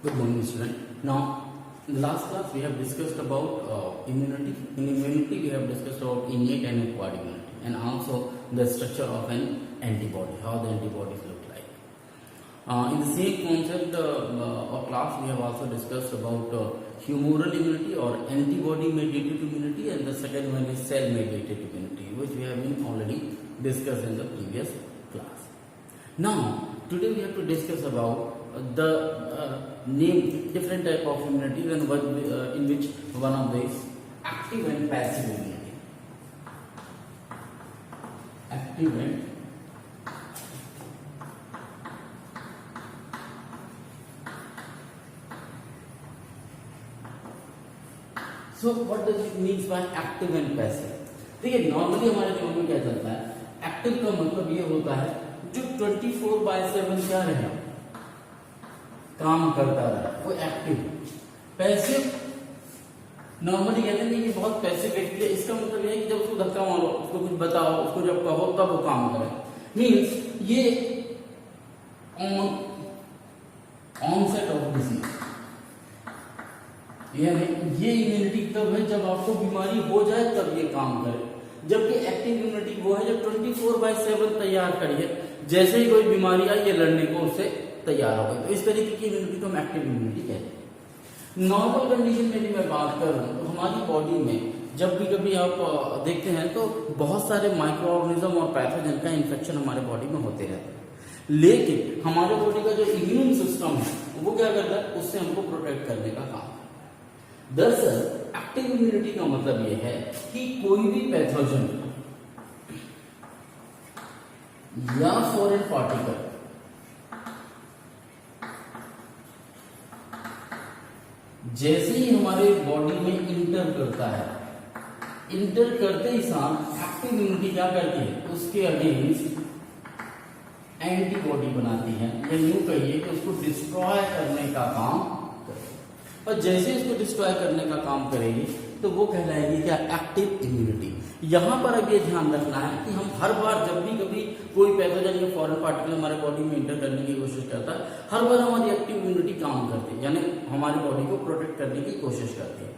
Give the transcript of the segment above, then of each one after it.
Good morning, student. Now, in the last class, we have discussed about immunity. In immunity, we have discussed about innate and acquired immunity, and also the structure of an antibody, how the antibodies look like. In the same concept of class, we have also discussed about humoral immunity or antibody-mediated immunity, and the second one is cell-mediated immunity, which we have been already discussed in the previous class. Now, today we have to discuss about the name different type of immunity and in which one of these active and passive immunity. Active and so what does it mean by active and passive? देखिए normally हमारे दिमाग में क्या चलता है, active का मतलब ये होता है जो 24/7 क्या रहे काम करता रहे, वो एक्टिव। पैसिव नॉर्मली कहते हैं कि बहुत पैसिव व्यक्ति है, इसका मतलब ये है कि जब उसको धक्का मारो, उसको कुछ बताओ, उसको जब कहो तब वो काम करे। मीन्स ये ऑनसेट ऑफ डिजीज, यानी ये इम्यूनिटी तब है जब आपको बीमारी हो जाए तब ये काम करे, जबकि एक्टिव इम्यूनिटी वो है जब 24/7 तैयार करिए, जैसे ही कोई बीमारी आई ये लड़ने को उससे तैयार हो गई। तो इस तरीके की इम्यूनिटी को हम एक्टिव इम्यूनिटी कहते हैं। नॉर्मल कंडीशन में भी मैं बात कर रहा हूँ तो हमारी बॉडी में जब भी कभी आप देखते हैं तो बहुत सारे माइक्रो ऑर्गेनिज्म और पैथोजन का इन्फेक्शन हमारे बॉडी में होते रहते हैं, लेकिन हमारे बॉडी का जो इम्यून सिस्टम है वो क्या करता है, उससे हमको प्रोटेक्ट करने का काम। दरअसल एक्टिव इम्यूनिटी का मतलब यह है कि कोई भी पैथोजन या फॉरेन पार्टिकल जैसे ही हमारे बॉडी में इंटर करता है, इंटर करते ही साथ एक्टिव इम्यूनिटी क्या करती है, उसके अगेंस्ट एंटीबॉडी बनाती है, या यूं कहिए कि उसको डिस्ट्रॉय करने का काम करेगी। और जैसे इसको डिस्ट्रॉय करने का काम करेगी तो वो कहलाएगी क्या, एक्टिव इम्यूनिटी। यहां पर अब ये ध्यान रखना है कि हम हर बार जब भी कभी कोई पैथोजन या फॉरेन पार्टिकल हमारे बॉडी में इंटर करने की कोशिश करता है, हर बार हमारी एक्टिव इम्यूनिटी काम करती है, यानी हमारी बॉडी को प्रोटेक्ट करने की कोशिश करती है।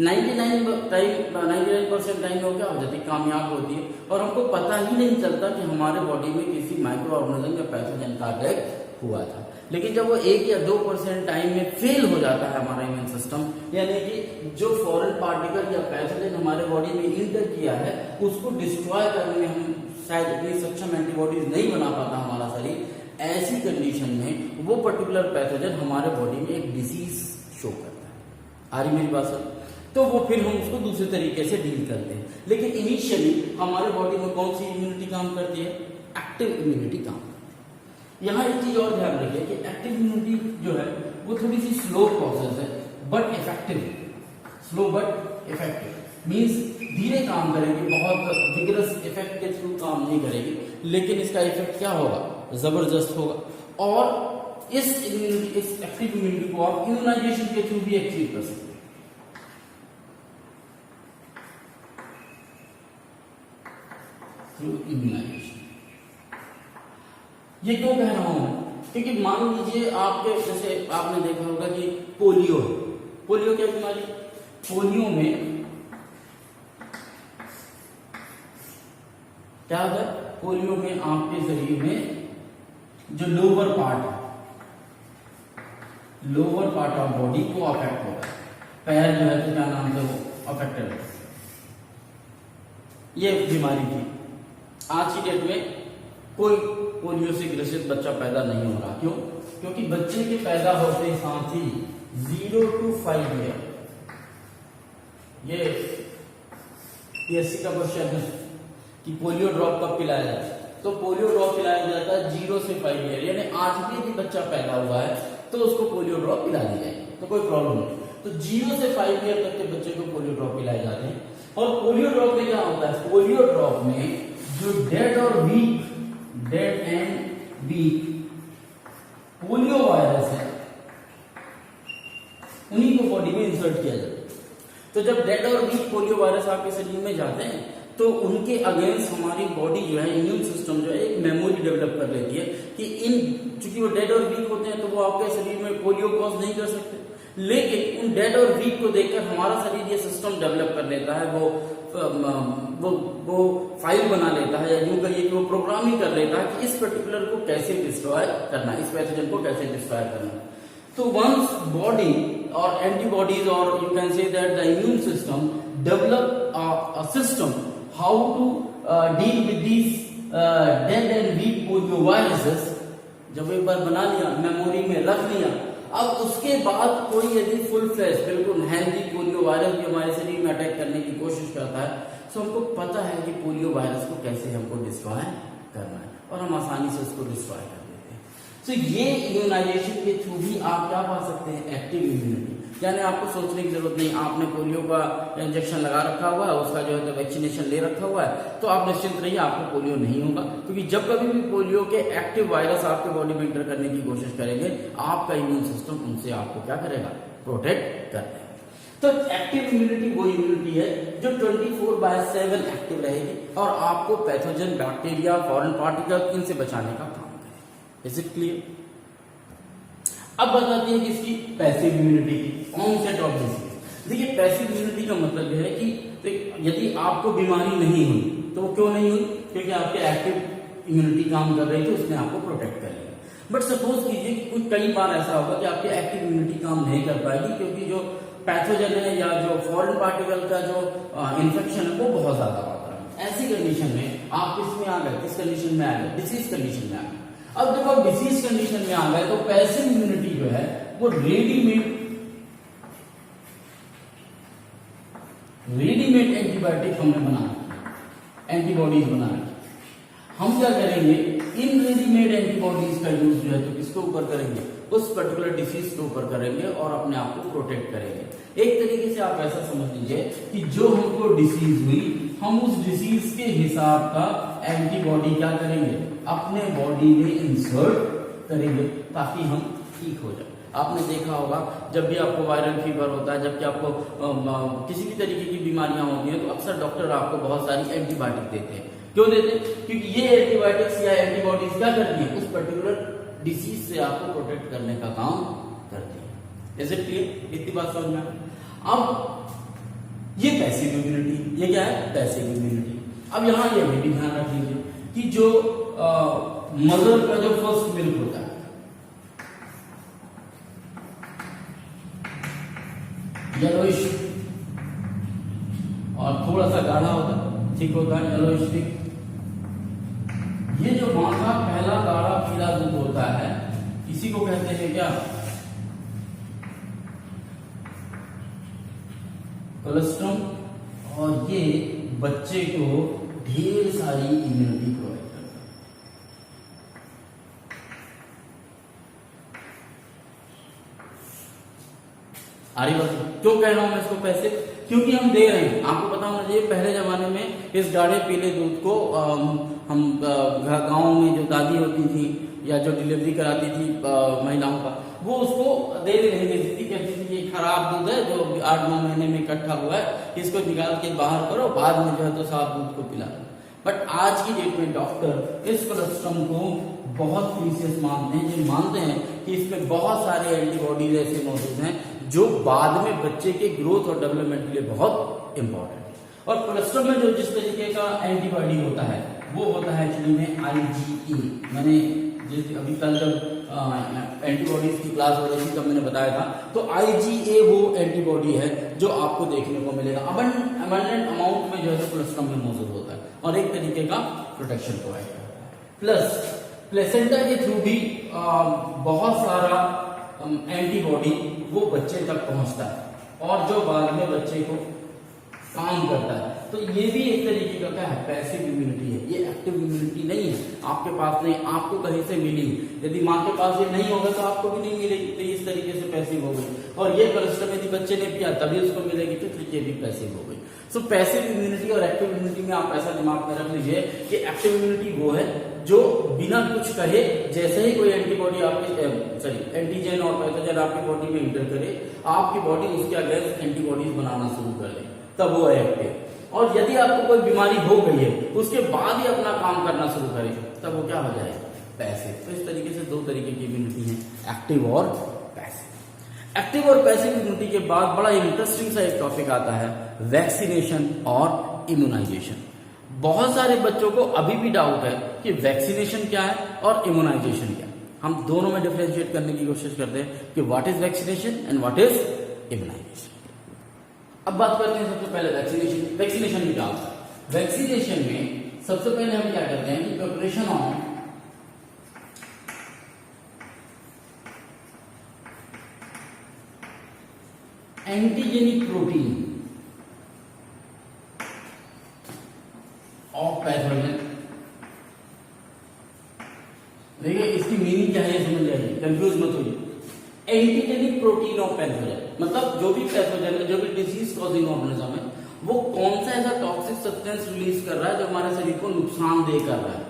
99% टाइम वो क्या हो जाती है, कामयाब होती है, और हमको पता ही नहीं चलता कि हमारे बॉडी में किसी माइक्रो ऑर्गेनिज्म या पैथोजन का अटैक हुआ था। लेकिन जब वो 1 या 2% टाइम में फेल हो जाता है हमारा इम्यून सिस्टम, यानी कि जो फॉरेन पार्टिकल या पैथोजन हमारे बॉडी में इंटर किया है उसको डिस्ट्रॉय करने में हम शायद इतनी सक्षम एंटीबॉडीज नहीं बना पाता हमारा शरीर, ऐसी कंडीशन में वो पर्टिकुलर पैथोजन हमारे बॉडी में एक डिसीज शो करता है। आ रही मेरी बात सर? तो वो फिर हम उसको दूसरे तरीके से डील करते हैं, लेकिन इनिशियली हमारे बॉडी में कौन सी इम्यूनिटी काम करती है, एक्टिव इम्यूनिटी काम। यहाँ एक चीज और ध्यान रखिए कि एक्टिव इम्यूनिटी जो है वो थोड़ी सी स्लो प्रोसेस है but effective. Slow but effective means धीरे काम करेगी, बहुत विगरस इफेक्ट के थ्रू काम नहीं करेगी, लेकिन इसका इफेक्ट क्या होगा, जबरदस्त होगा। और इस इम्यूनिटी, इस एक्टिव इम्यूनिटी को आप इम्यूनाइजेशन के थ्रू भी अचीव कर सकते हैं। Through immunization. ये क्यों कह रहा हूं, क्योंकि मान लीजिए आपके, जैसे आपने देखा होगा कि पोलियो है। पोलियो क्या बीमारी, पोलियो में क्या होता है, पोलियो में आपके शरीर में जो लोअर पार्ट ऑफ बॉडी को अफेक्ट होता है, पैर जो है तो क्या नाम से वो अफेक्टेड है। ये बीमारी थी। आज की डेट में कोई पोलियो से ग्रसित बच्चा पैदा नहीं हो रहा। क्यों? क्योंकि बच्चे के पैदा होते साथ ही 0 to 5 ईयर, ये PSC का क्वेश्चन है कि पोलियो ड्रॉप कब पिलाया जाता है, तो पोलियो ड्रॉप पिलाया जाता है 0 से 5 ईयर, यानी आज भी यदि बच्चा पैदा हुआ है तो उसको पोलियो ड्रॉप पिला दी जाएगी, तो कोई प्रॉब्लम नहीं। तो 0 से 5 ईयर तक के बच्चे को पोलियो ड्रॉप पिलाए जाते हैं। और पोलियो ड्रॉप में क्या होता है, पोलियो ड्रॉप में जो dead and weak polio virus है उन्हीं को बॉडी में इंसर्ट किया जाता है। तो जब डेड और वीक पोलियो वायरस आपके शरीर में जाते हैं तो उनके अगेंस्ट हमारी बॉडी जो है, इम्यून सिस्टम जो है, एक मेमोरी डेवलप कर लेती है कि चूंकि वो डेड और वीक होते हैं तो वो आपके शरीर में पोलियो कॉज नहीं कर सकते, लेकिन उन डेड और वीक को देखकर हमारा शरीर ये सिस्टम डेवलप कर लेता है, वो फाइल बना लेता है, या यूं कहिए कि वो प्रोग्राम ही कर लेता है कि इस पर्टिकुलर को कैसे डिस्ट्रॉय करना, इस पैथोजन को कैसे डिस्ट्रॉय करना। तो वंस बॉडी और एंटीबॉडीज और you can say that the immune system develop a system how to deal with these dead and weak polio viruses, जब एक बार बना लिया, मेमोरी में रख लिया, अब उसके बाद कोई यदि फुल फ्लैश बिल्कुल हेल्दी पोलियो वायरस भी हमारे शरीर में अटैक करने की कोशिश करता है, तो हमको पता है कि पोलियो वायरस को कैसे हमको डिस्ट्रॉय करना है और हम आसानी से उसको डिस्ट्रॉय कर देते हैं। तो ये इम्यूनाइजेशन के थ्रू भी आप क्या पा सकते हैं, एक्टिव इम्यूनिटी, यानी आपको सोचने की जरूरत नहीं, आपने पोलियो का इंजेक्शन लगा रखा हुआ है, उसका जो है वैक्सीनेशन ले रखा हुआ है, तो आप निश्चिंत रहिए आपको पोलियो नहीं होगा, क्योंकि जब कभी भी पोलियो के एक्टिव वायरस आपके बॉडी में इंटर करने की कोशिश करेंगे, आपका इम्यून सिस्टम उनसे आपको क्या करेगा, प्रोटेक्ट कर देगा। तो एक्टिव इम्यूनिटी वो इम्यूनिटी है जो 24/7 एक्टिव रहेगी और आपको पैथोजन, बैक्टीरिया, फॉरेन पार्टिकल इनसे बचाने का काम करेगी। Is it clear? अब बताते हैं किसकी, पैसिव इम्यूनिटी की, ऑनसेट ऑफ डिजीज। देखिए पैसिव इम्यूनिटी का मतलब यह है कि यदि आपको बीमारी नहीं हुई तो वो क्यों नहीं हुई, क्योंकि आपके एक्टिव इम्यूनिटी काम कर रही थी, उसने आपको प्रोटेक्ट कर लिया। बट सपोज कीजिए कि कुछ कई बार ऐसा होगा कि आपकी एक्टिव इम्यूनिटी काम नहीं कर पाएगी, क्योंकि जो पैथोजन है या जो फॉरेन पार्टिकल का जो इन्फेक्शन है वो बहुत ज्यादा मात्रा में। ऐसी कंडीशन में आप किस में आ गए, किस कंडीशन में आ गए, डिसीज कंडीशन में आ गए। अब जब आप डिसीज कंडीशन में आ गए तो पैसिव इम्यूनिटी जो है वो रेडीमेड एंटीबायोटिक हमने बना रखी, एंटीबॉडीज बना रखी। हम क्या करेंगे, इन रेडीमेड एंटीबॉडीज का यूज जो है तो किसके ऊपर करेंगे, उस पर्टिकुलर डिसीज के ऊपर करेंगे और अपने आप को प्रोटेक्ट करेंगे। एक तरीके से आप ऐसा समझ लीजिए कि जो हमको डिसीज हुई, हम उस डिसीज के हिसाब का एंटीबॉडी क्या करेंगे, अपने बॉडी में इंसर्ट करेंगे ताकि हम ठीक हो जाए। आपने देखा होगा जब भी आपको वायरल फीवर होता है, जबकि आपको किसी भी तरीके की बीमारियां होती हैं, तो अक्सर डॉक्टर आपको बहुत सारी एंटीबायोटिक देते हैं। क्यों देते हैं, क्योंकि ये एंटीबायोटिक्स या एंटीबॉडीज क्या करती है, उस पर्टिकुलर डिसीज से आपको प्रोटेक्ट करने का काम करती है। Is it clear? इतनी बात समझ में? अब ये पैसिव इम्यूनिटी, ये क्या है, पैसिव इम्यूनिटी। अब यहां ये भी ध्यान रख लीजिए कि जो मदर का जो फर्स्ट मिल्क होता है, येलोइश और थोड़ा सा गाढ़ा होता है, ठीक होता है, येलोइश थिक। ये जो मां का पहला गाढ़ा पीला दूध होता है, इसी को कहते हैं क्या, कोलेस्ट्रम, और ये बच्चे को ढेर सारी इम्यूनिटी प्रोवाइड करता है। आरी बात, क्यों कह रहा हूं मैं इसको पैसे, क्योंकि हम दे रहे हैं। आपको पता होना चाहिए पहले जमाने में इस गाढ़े पीले दूध को हम गांव में जो दादी होती थी या जो डिलीवरी कराती थी महिलाओं का, वो उसको दे नहीं देती थी, कहती थी ये खराब दूध है जो 8-9 महीने में इकट्ठा हुआ है, इसको निकाल के बाहर करो, बाद में जो है तो साफ दूध को पिला। बट आज की डेट में डॉक्टर इस कोलेस्ट्रॉम को बहुत प्रीशियस मानते हैं, जो मानते हैं कि इसमें बहुत सारे एंटीबॉडीज ऐसे मौजूद हैं जो बाद में बच्चे के ग्रोथ और डेवलपमेंट के लिए बहुत इंपॉर्टेंट है। और कोलेस्ट्रॉल में जो जिस तरीके का एंटीबॉडी होता है वो होता है एक्चुअली में IgA। मैंने अभी कल जब एंटीबॉडीज की क्लास हो रही थी तब मैंने बताया था, तो IgA वो एंटीबॉडी है जो आपको देखने को मिलेगा अबंडेंट अमाउंट में जो है कोलेस्ट्रॉल में मौजूद होता है और एक तरीके का प्रोटेक्शन प्रोवाइड करता है। प्लस प्लेसेंटा के थ्रू भी बहुत सारा एंटीबॉडी वो बच्चे तक पहुंचता है और जो बाद में बच्चे को काम करता है। तो ये भी एक तरीके का क्या है, पैसिव इम्यूनिटी है, ये एक्टिव इम्यूनिटी नहीं है, आपके पास नहीं, आपको कहीं से मिली। यदि माँ के पास ये नहीं होगा तो आपको भी नहीं मिलेगी, तो इस तरीके से पैसिव हो गई। और ये कोलेस्ट्रॉल यदि बच्चे ने पिया तभी उसको मिलेगी, तो ये भी पैसिव हो गई। सो पैसिव इम्यूनिटी और एक्टिव इम्यूनिटी में आप ऐसा दिमाग में रख लीजिए कि एक्टिव इम्यूनिटी वो है जो बिना कुछ कहे जैसे ही कोई एंटीबॉडी आपकी एंटीजन और पैथोजन आपकी बॉडी में इंटर करे, आपकी बॉडी उसके अगेंस्ट एंटीबॉडीज बनाना शुरू कर दे, तब वो है एक्टिव। और यदि आपको कोई बीमारी हो गई है उसके बाद ही अपना काम करना शुरू करेगा, तब वो क्या हो जाएगा? पैसिव। तो इस तरीके से दो तरीके की इम्यूनिटी है, एक्टिव और पैसिव। एक्टिव और पैसिव इम्यूनिटी के बाद बड़ा इंटरेस्टिंग सा एक टॉपिक आता है, वैक्सीनेशन और इम्यूनाइजेशन। बहुत सारे बच्चों को अभी भी डाउट है कि वैक्सीनेशन क्या है और इम्यूनाइजेशन क्या है। हम दोनों में डिफरेंशिएट करने की कोशिश करते हैं कि what is vaccination and what is immunization. अब बात करते हैं सबसे पहले वैक्सीनेशन। वैक्सीनेशन में क्या होता है? वैक्सीनेशन में सबसे पहले हम क्या करते हैं कि preparation of antigenic protein of pathogen. देखिए इसकी मीनिंग क्या है समझ जाइए, कंफ्यूज मत होइए। एंटीजेनिक प्रोटीन ऑफ पैथोजन मतलब जो भी पैथोजन है, जो भी डिजीज कॉजिंग ऑर्गेनिज्म है, वो कौन सा ऐसा टॉक्सिक सब्सटेंस रिलीज कर रहा है जो हमारे शरीर को नुकसानदेह कर रहा है।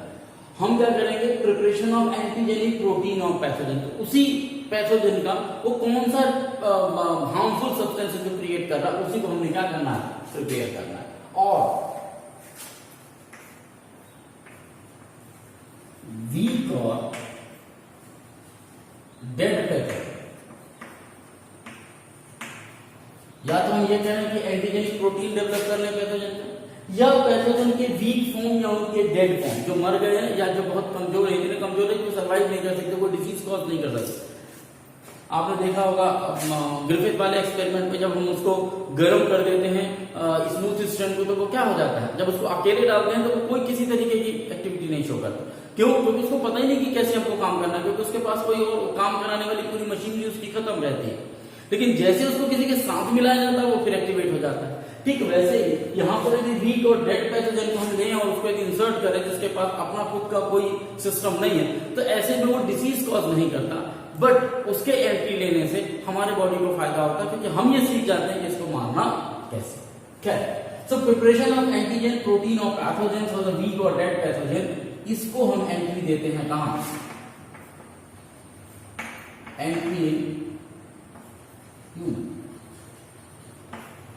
हम क्या करेंगे? Preparation of antigenic protein of pathogen. तो उसी पैथोजन का वो कौन सा हार्मफुल सब्सटेंस जो क्रिएट कर रहा है उसी को हमने क्या करना है? प्रिपेयर करना है। और वीक और डेड पैथोजन, या तो हम ये कह रहे हैं कि एंटीजेनिक प्रोटीन डेवलप करने पैथोजन का, या पैथोजन के वीक फॉर्म या उनके डेड फॉर्म, जो मर गए हैं या जो बहुत कमजोर है, इतने कमजोर है कि वो सर्वाइव नहीं कर सकते, कोई डिजीज कॉज नहीं कर सकते। आपने देखा होगा ग्रिफिथ वाले एक्सपेरिमेंट में जब हम उसको गर्म कर देते हैं स्मूथ स्टोन को, तो वो क्या हो जाता है? जब उसको अकेले डालते हैं तो वो कोई किसी तरीके की एक्टिविटी नहीं शो करता। क्यों? क्योंकि उसको पता ही नहीं कि कैसे हमको काम करना है, क्योंकि उसके पास कोई और काम कराने वाली पूरी मशीनरी उसकी खत्म रहती है। लेकिन जैसे उसको किसी के साथ मिलाया जाता है वो फिर एक्टिवेट हो जाता है। ठीक वैसे ही यहाँ पर यदि वीक और डेड पैथोजन को हम लें और उसको एक इंसर्ट करें जिसके पास अपना खुद का कोई सिस्टम नहीं है, तो ऐसे में वो डिसीज कॉज नहीं करता, बट उसके एंट्री लेने से हमारे बॉडी को फायदा होता है, क्योंकि हम ये सीख जाते हैं कि इसको मारना कैसे। खैर, so preparation of antigen protein of pathogen for the weak और डेड पैथोजन, इसको हम एंट्री देते हैं कहां? Entry in human.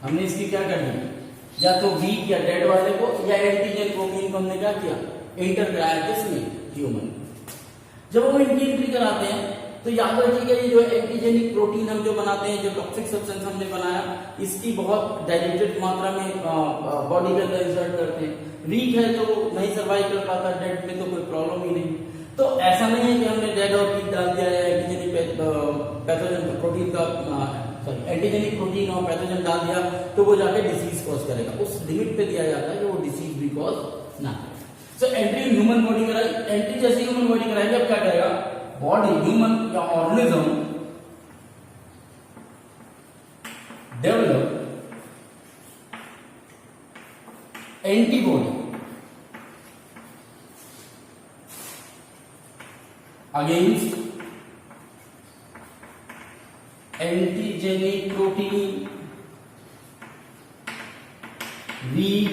हमने इसकी क्या कर दी? या तो वीक या डेड वाले को या एंटीजन प्रोटीन को हमने क्या किया? एंटर कराया किसमें? ह्यूमन। जब हम इनकी एंट्री कराते हैं तो याद रखिएगा ये जो एंटीजेनिक प्रोटीन हम जो बनाते हैं, जो टॉक्सिक सब्सटेंस हमने बनाया, इसकी बहुत डायल्यूटेड मात्रा में बॉडी के अंदर इंसर्ट करते हैं। वीक है तो नहीं सर्वाइव कर पाता, डेड में तो कोई प्रॉब्लम ही नहीं। तो ऐसा नहीं है कि हमने डेड और वीक डाल दिया है, एंटीजेनिक पैथोजन प्रोटीन का एंटीजेनिक प्रोटीन और पैथोजन डाल दिया तो वो जाके डिसीज कॉज करेगा। उस लिमिट पे दिया जाता है कि वो डिसीज भी कॉज ना करे। सो एंट्री ह्यूमन बॉडी कराई, एंट्री जैसे ह्यूमन बॉडी कराएंगे अब क्या करेगा? बॉडी ह्यूमन या organism develop antibody against antigenic protein weak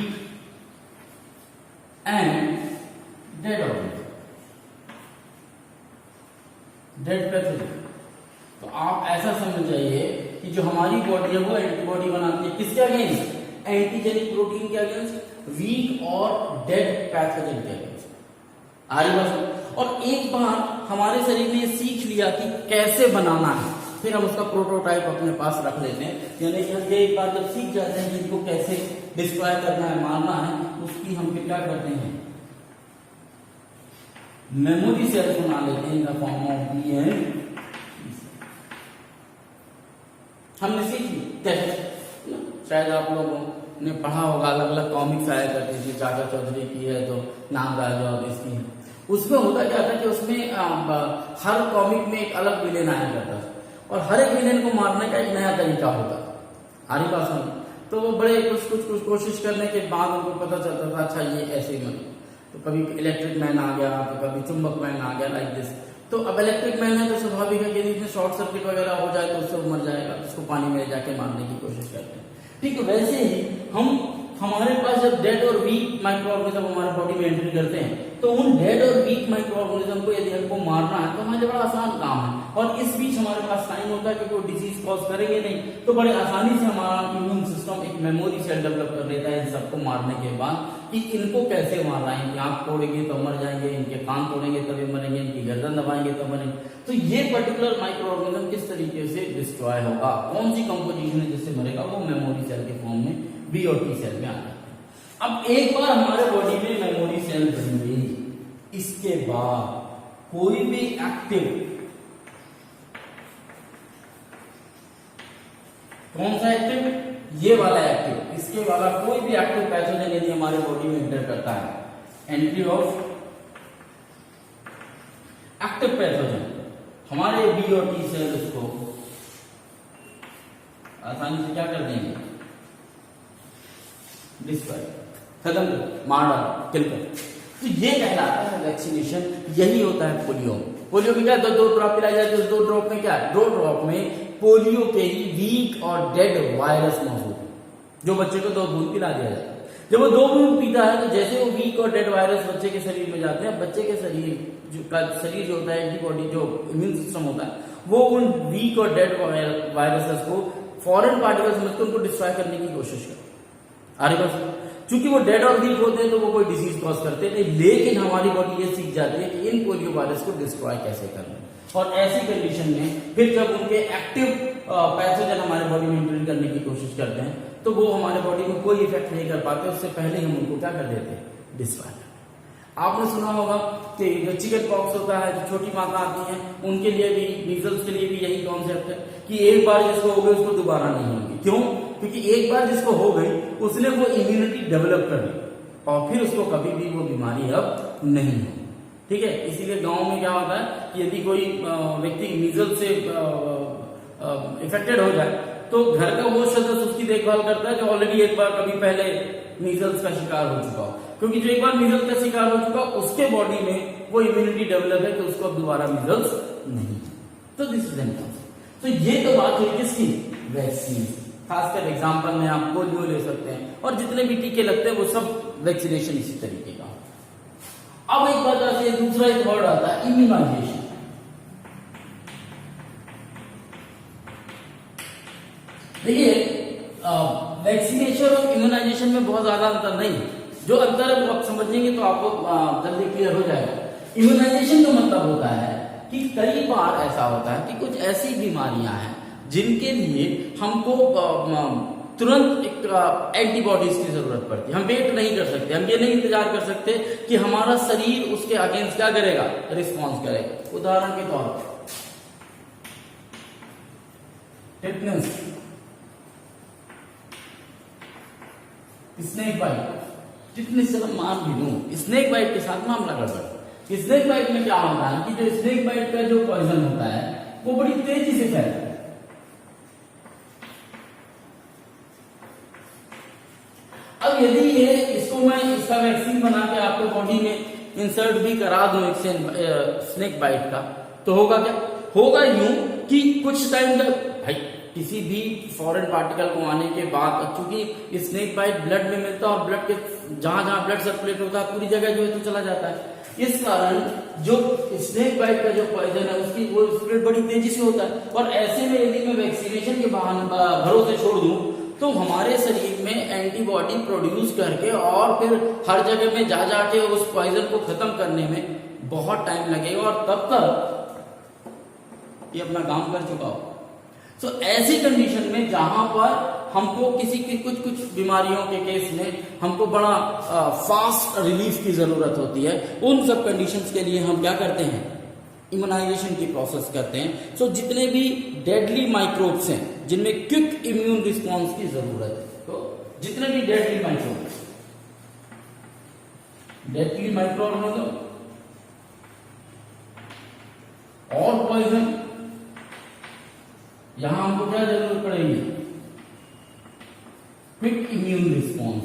and dead organism, dead pathogen. तो आप ऐसा समझ जाइए कि जो हमारी बॉडी है वो एंटीबॉडी बनाती है किसके अगेंस्ट? एंटीजेनिक प्रोटीन के अगेंस्ट, वीक और डेड पैथोजन के अगेंस्ट। आ रही बात? और एक बार हमारे शरीर ने सीख लिया कि कैसे बनाना है, फिर हम उसका प्रोटोटाइप अपने पास रख लेते हैं। यानी कि हम ये एक बार जब सीख जाते हैं कि इनको कैसे डिस्ट्रॉय करना है, मारना है, उसकी हम फिर क्या करते हैं? मेमोरी सेल बना लेते हैं in the form of DNA. हमने सीख ली कैसे? शायद आप लोगों ने पढ़ा होगा, अलग अलग कॉमिक्स आया करती थी, चाचा चौधरी की है तो नागराजा और इसकी है। उसमें होता क्या था कि उसमें हर कॉमिक में एक अलग विलेन आया करता था और हर एक विलेन को मारने का एक नया तरीका होता था। हरी बात समझ? तो वो बड़े कुछ कोशिश करने के बाद उनको पता चलता था अच्छा ये ऐसे ही बने। तो कभी इलेक्ट्रिक मैन आ गया, तो कभी चुंबक मैन आ गया, लाइक दिस। तो अब इलेक्ट्रिक मैन है तो स्वाभाविक है कि इसमें शॉर्ट सर्किट वगैरह हो जाए तो उससे मर जाएगा, उसको पानी में जाके मारने की कोशिश करते हैं। ठीक है, वैसे ही हमारे पास जब डेड और वीक माइक्रो ऑर्गेनिज्म हमारे बॉडी में एंट्री करते हैं तो उन डेड और वीक माइक्रो ऑर्गेनिज्म को यदि हमको मारना है तो हमारे लिए बड़ा आसान काम है, और इस बीच हमारे पास टाइम होता है कि कोई डिजीज कॉज करेंगे नहीं, तो बड़े आसानी से हमारा इम्यून सिस्टम एक मेमोरी सेल डेवलप कर लेता है इन सबको मारने के बाद कि इनको कैसे मारना है। इनकी आंख तोड़ेंगे तो मर जाएंगे, इनके कान तोड़ेंगे तभी मरेंगे, इनकी गर्दन दबाएंगे तो मरेंगे। तो ये पर्टिकुलर माइक्रो ऑर्गेनिज्म किस तरीके से डिस्ट्रॉय होगा, कौन सी कंपोजिशन है जिससे मरेगा, वो मेमोरी सेल के फॉर्म में बी और टी सेल में आ जाता है। अब एक बार हमारे बॉडी में मेमोरी सेल बन गई, इसके बाद कोई भी एक्टिव, कौन सा एक्टिव, ये वाला एक्टिव, इसके वाला कोई भी एक्टिव पैथोजन यदि हमारे बॉडी में एंटर करता है, एंट्री ऑफ एक्टिव पैथोजन, हमारे बी और टी सेल उसको आसानी से क्या कर देंगे, डिस्ट्रॉय, खत्म, मार डाल, किल कर। तो ये कहलाता है वैक्सीनेशन। यही होता है पोलियो। पोलियो में क्या, दो ड्रॉप पिलाए जाते हैं, 2 ड्रॉप में क्या, 2 ड्रॉप में पोलियो के ही वीक और डेड वायरस मौजूद है, जो बच्चे को 2 बूंद पिला दिया जाता है। जब वो 2 बूंद पीता है तो जैसे वो वीक और डेड वायरस बच्चे के शरीर में जाते हैं, बच्चे के शरीर जो होता है, एंटीबॉडी जो इम्यून सिस्टम होता है, वो उन वीक और डेड वायरसेस को फॉरेन पार्टिकल समझकर उनको डिस्ट्रॉय करने की कोशिश करते। आगे बस, चूंकि वो डेड और वीक होते हैं तो वो कोई डिजीज कॉज करते नहीं, लेकिन हमारी बॉडी ये सीख जाती है कि इन पोलियो वायरस को डिस्ट्रॉय कैसे करना है। और ऐसी कंडीशन में फिर जब उनके एक्टिव पैथोजन हमारे बॉडी में एंटर करने की कोशिश करते हैं तो वो हमारे बॉडी में कोई इफेक्ट नहीं कर पाते, उससे पहले ही हम उनको क्या कर देते हैं, डिस्ट्रॉय। आपने सुना होगा कि जो चिकन पॉक्स होता है, जो छोटी माता आती हैं, उनके लिए भी, मीजल्स के लिए भी यही कॉन्सेप्ट है कि एक बार जिसको हो गई उसको दोबारा नहीं होगी। क्यों? क्योंकि एक बार जिसको हो गई उसने वो इम्यूनिटी डेवलप कर ली और फिर उसको कभी भी वो बीमारी अब नहीं हो। ठीक है, इसीलिए गांव में क्या होता है कि यदि कोई व्यक्ति मीजल्स से इफेक्टेड हो जाए तो घर का वो सदस्य उसकी देखभाल करता है जो ऑलरेडी एक बार कभी पहले मीजल्स का शिकार हो चुका हो, क्योंकि जो एक बार मीजल्स का शिकार हो चुका उसके बॉडी में वो इम्यूनिटी डेवलप है कि उसको अब दोबारा मीजल्स नहीं। तो दिस इज एन कॉन्सेप्ट। तो ये तो बात हुई किसकी, वैक्सीन। खासकर एग्जाम्पल में आप पोलियो ले सकते हैं और जितने भी टीके लगते हैं वो सब वैक्सीनेशन इसी तरीके का। अब एक बात आती है, दूसरा एक वर्ड आता है इम्यूनाइजेशन। देखिए वैक्सीनेशन और इम्यूनाइजेशन में बहुत ज्यादा अंतर नहीं है, जो अंतर है वो आप समझेंगे तो आपको जल्दी क्लियर हो जाएगा। इम्यूनाइजेशन का मतलब होता है कि कई बार ऐसा होता है कि कुछ ऐसी बीमारियां हैं जिनके लिए हमको तुरंत एक एंटीबॉडीज की जरूरत पड़ती है। हम वेट नहीं कर सकते, हम ये नहीं इंतजार कर सकते कि हमारा शरीर उसके अगेंस्ट क्या करेगा, रिस्पॉन्स करेगा। उदाहरण के तौर पर टिटनेस, स्नेक बाइट, टिटनेस से मान भी लूं, स्नेक बाइट के साथ मामला गड़बड़। स्नेक बाइट में क्या होता है कि जो स्नेक बाइट का जो पॉइजन होता है वो बड़ी तेजी से फैलता है। अब यदि ये इसको मैं इसका वैक्सीन बना के आपके बॉडी में इंसर्ट भी करा दूं एक स्नेक बाइट का, तो होगा क्या, होगा यूं कि कुछ टाइम तक भाई किसी भी फॉरेन पार्टिकल को आने के बाद, क्योंकि स्नेक बाइट ब्लड में मिलता है और ब्लड के जहां जहां ब्लड सर्कुलेट होता है पूरी जगह जो है तो चला जाता है। इस कारण जो स्नेक बाइट का जो पॉइजन है उसकी वो स्प्रेड बड़ी तेजी से होता है। और ऐसे में यदि मैं वैक्सीनेशन के भरोसे छोड़ दूं तो हमारे शरीर में एंटीबॉडी प्रोड्यूस करके और फिर हर जगह में जा जाके उस पॉइजन को खत्म करने में बहुत टाइम लगेगा और तब तक ये अपना काम कर चुका हो। तो ऐसी कंडीशन में जहां पर हमको किसी की कुछ बीमारियों के केस में हमको बड़ा फास्ट रिलीफ की जरूरत होती है, उन सब कंडीशंस के लिए हम क्या करते हैं, इम्यूनाइजेशन की प्रोसेस करते हैं। सो जितने भी डेडली माइक्रोब्स हैं जिनमें क्विक इम्यून रिस्पॉन्स की जरूरत है, तो जितने भी डेडली माइक्रोब और पॉइजन, यहां हमको क्या जरूरत पड़ेगी, क्विक इम्यून रिस्पॉन्स।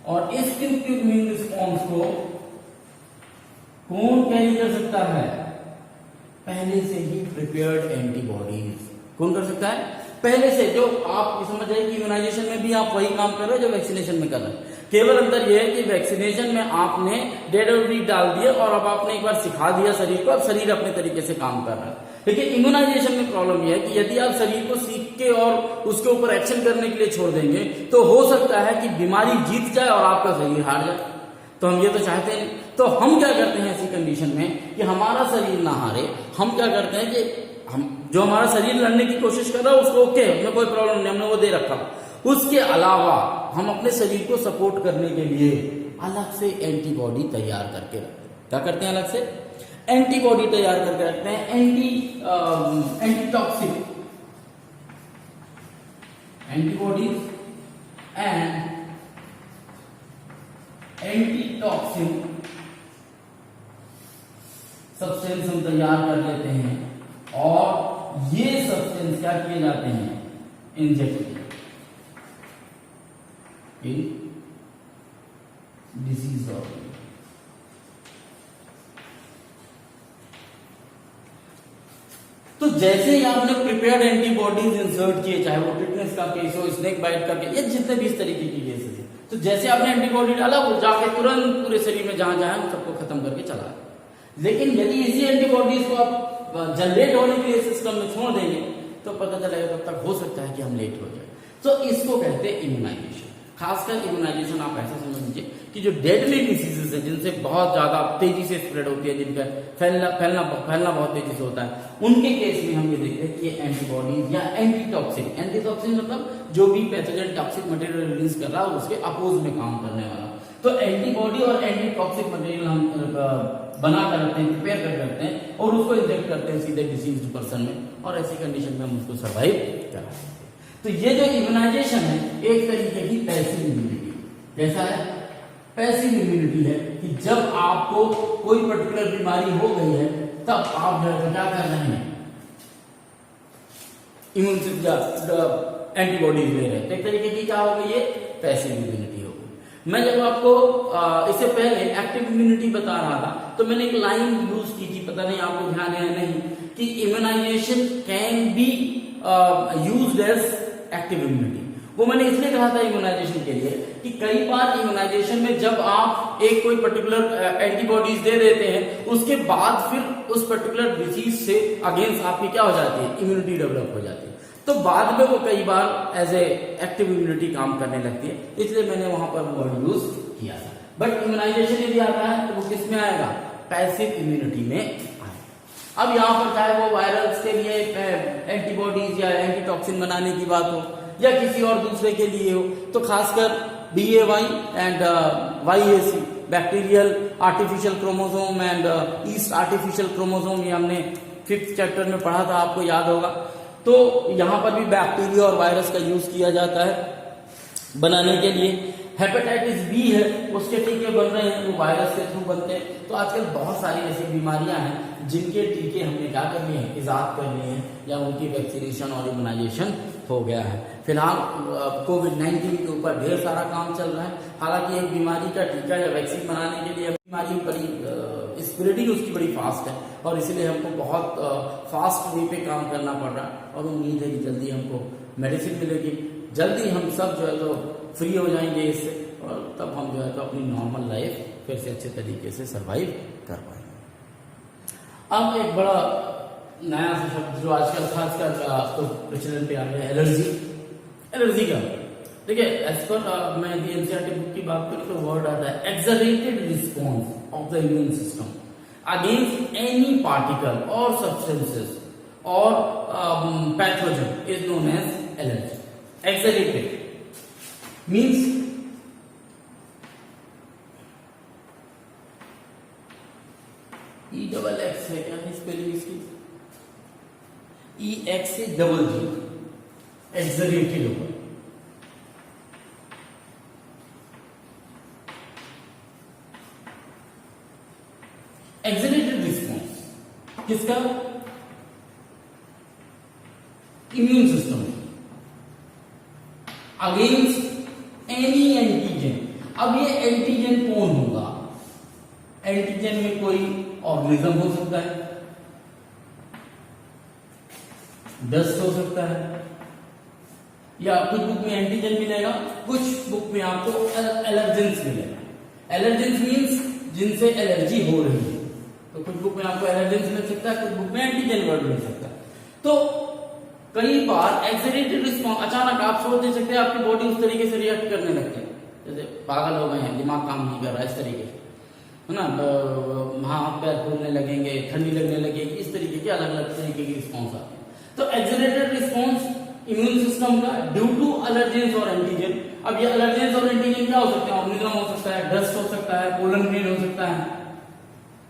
और इस क्विक इम्यून रिस्पॉन्स को कौन कैरी कर सकता है, पहले से ही प्रिपेयर्ड एंटीबॉडीज। कौन कर सकता है, पहले से। जो आप समझ जाइए कि इम्यूनाइजेशन में भी आप वही काम कर रहे हो जो वैक्सीनेशन में कर रहे हैं। केवल अंतर यह है कि वैक्सीनेशन में आपने डेड और वीक डाल दिए और अब आपने एक बार सिखा दिया शरीर को, अब शरीर अपने तरीके से काम कर रहा है। लेकिन इम्यूनाइजेशन में प्रॉब्लम यह है कि यदि आप शरीर को सीख के और उसके ऊपर एक्शन करने के लिए छोड़ देंगे तो हो सकता है कि बीमारी जीत जाए और आपका शरीर हार जाए। तो हम ये तो चाहते हैं। तो हम क्या करते हैं ऐसी कंडीशन में कि हमारा शरीर ना हारे, हम क्या करते हैं कि हम जो हमारा शरीर लड़ने की कोशिश कर रहा है उसको ओके, हमें कोई प्रॉब्लम नहीं, हमने वो दे रखा। उसके अलावा हम अपने शरीर को सपोर्ट करने के लिए अलग से एंटीबॉडी तैयार करके रखते हैं। क्या करते हैं? अलग से एंटीबॉडी तैयार करके रखते हैं, antitoxic antibodies and antitoxin substance हम तैयार कर लेते हैं और ये सब्सटेंस क्या किए जाते हैं? इंजेक्ट इन डिसीज ऑर्गन। तो जैसे ही आपने प्रिपेयर्ड एंटीबॉडीज इंसर्ट किए, चाहे वो टिटनेस का केस हो, स्नेक बाइट का केस, या जितने भी इस तरीके की केसेस है, तो जैसे आपने एंटीबॉडी डाला वो जाके तुरंत पूरे शरीर में जहां जहां उन सबको खत्म करके चला। लेकिन यदि इसी एंटीबॉडीज को आप जनरेट होने के लिए सिस्टम में छोड़ देंगे तो पता चलेगा तब तक हो सकता है कि हम लेट हो जाए। तो इसको कहते हैं इम्यूनाइजेशन। खासकर इम्यूनाइजेशन आप ऐसा समझ लीजिए कि जो डेडली डिसीजेस है, जिनसे बहुत ज्यादा तेजी से स्प्रेड होती है, जिनका फैलना बहुत तेजी से होता है, उनके केस में हम ये देखते हैं कि एंटीबॉडीज या एंटीटॉक्सिन, एंटीटॉक्सिन मतलब जो भी पैथोजन टॉक्सिक मटेरियल रिलीज कर रहा है उसके अपोज में काम करने वाला। तो एंटीबॉडी और एंटीटॉक्सिक मटेरियल हम बना कर रखते हैं, प्रिपेयर कर रखते हैं और उसको इंजेक्ट करते हैं सीधे डिसीज्ड पर्सन में, और ऐसी कंडीशन में हम उसको सर्वाइव कराते हैं। तो ये जो इम्यूनाइजेशन है एक तरीके की पैसिव इम्यूनिटी। जैसा है पैसिव इम्यूनिटी है कि जब आपको कोई पर्टिकुलर बीमारी हो गई है तब आप क्या कर रहे हैं? इम्यून एंटीबॉडीज ले रहे हैं। एक तरीके की क्या हो गई? ये पैसिव इम्यूनिटी हो गई। मैं जब आपको इससे पहले एक्टिव इम्यूनिटी बता रहा था तो मैंने एक लाइन यूज की थी, पता नहीं आपको ध्यान है नहीं, कि immunization can be used as active immunity. वो मैंने इसलिए कहा था इम्यूनाइजेशन के लिए कि कई बार इम्यूनाइजेशन में जब आप एक कोई पर्टिकुलर एंटीबॉडीज दे देते हैं उसके बाद फिर उस पर्टिकुलर डिजीज से अगेंस्ट आपकी क्या हो जाती है? इम्यूनिटी डेवलप हो जाती है। तो बाद में वो कई बार एज ए एक्टिव इम्यूनिटी काम करने लगती है, इसलिए मैंने वहां पर वर्ड यूज किया था। बट इम्यूनाइजेशन यदि आता है तो वो किस में आएगा? पैसिव इम्यूनिटी में आएगा। अब यहाँ पर चाहे वो वायरस के लिए एंटीबॉडीज या एंटीटॉक्सिन बनाने की बात हो या किसी और दूसरे के लिए हो, तो खासकर BAY and YAC, bacterial artificial chromosome and yeast artificial chromosome, ये हमने 5th चैप्टर में पढ़ा था, आपको याद होगा। तो यहाँ पर भी बैक्टीरिया और वायरस का यूज किया जाता है बनाने के लिए। हेपेटाइटिस बी है, उसके टीके बन रहे हैं, वो वायरस के थ्रू बनते हैं। तो आजकल बहुत सारी ऐसी बीमारियां हैं जिनके टीके हमने क्या कर लिए हैं? इजाद कर लिए हैं, या उनकी वैक्सीनेशन और इम्यूनाइजेशन हो गया है। फिलहाल कोविड-19 के ऊपर ढेर सारा काम चल रहा है। हालांकि एक बीमारी का टीका या वैक्सीन बनाने के लिए बीमारी बड़ी स्प्रेडिंग उसकी बड़ी फास्ट है और इसलिए हमको बहुत फास्ट वे पे काम करना पड़ रहा है, और उम्मीद है कि जल्दी हमको मेडिसिन मिलेगी, जल्दी हम सब जो है तो फ्री हो जाएंगे इससे, और तब हम जो है तो अपनी नॉर्मल लाइफ फिर से अच्छे तरीके से सरवाइव कर पाएंगे। अब एक बड़ा नया सा शब्द जो आजकल खासकर तो प्रचलन पे आ गया है, एलर्जी। एलर्जी का देखिए, एज पर मैं एनसीईआरटी बुक की बात करूं तो वर्ड आता है accelerated response of the immune system against any particle और सब्सटेंसेस और pathogen is known as allergy. Accelerated means EXX है, क्या है स्पेलिंग इसकी? EX से डबल G, एक्सलरेटेड होगा। एक्सलरेटेड रिस्पॉन्स किसका? Immune system against any antigen. अब ये एंटीजन कौन होगा? एंटीजन में कोई ऑर्गेनिज्म हो सकता है, डस्ट हो सकता है, या कुछ बुक में एंटीजन मिलेगा, कुछ बुक में आपको एलर्जेंस मिलेगा। एलर्जेंस मीन्स जिनसे एलर्जी हो रही है, तो कुछ बुक में आपको एलर्जेंस मिल सकता है, कुछ बुक में एंटीजन वर्ड मिल सकता है। तो कई बार एक्सेलरेटेड रिस्पॉन्स, अचानक आप सोच नहीं सकते, आपकी बॉडी उस तरीके से रिएक्ट करने लगती है, जैसे पागल हो गए हैं, दिमाग काम नहीं कर रहा है, इस तरीके से, है ना, हाथ पैर फूलने लगेंगे, ठंडी लगने लगेगी, इस तरीके के अलग अलग तरीके के रिस्पॉन्स आते हैं। तो एक्सेलरेटेड रिस्पॉन्स इम्यून सिस्टम का ड्यू टू एलर्जेंस और एंटीजन। अब ये एलर्जेंस और एंटीजन क्या हो सकते हैं? ऑर्गेनिज्म हो सकता है, डस्ट हो सकता है, पोलन ग्रेन हो सकता है,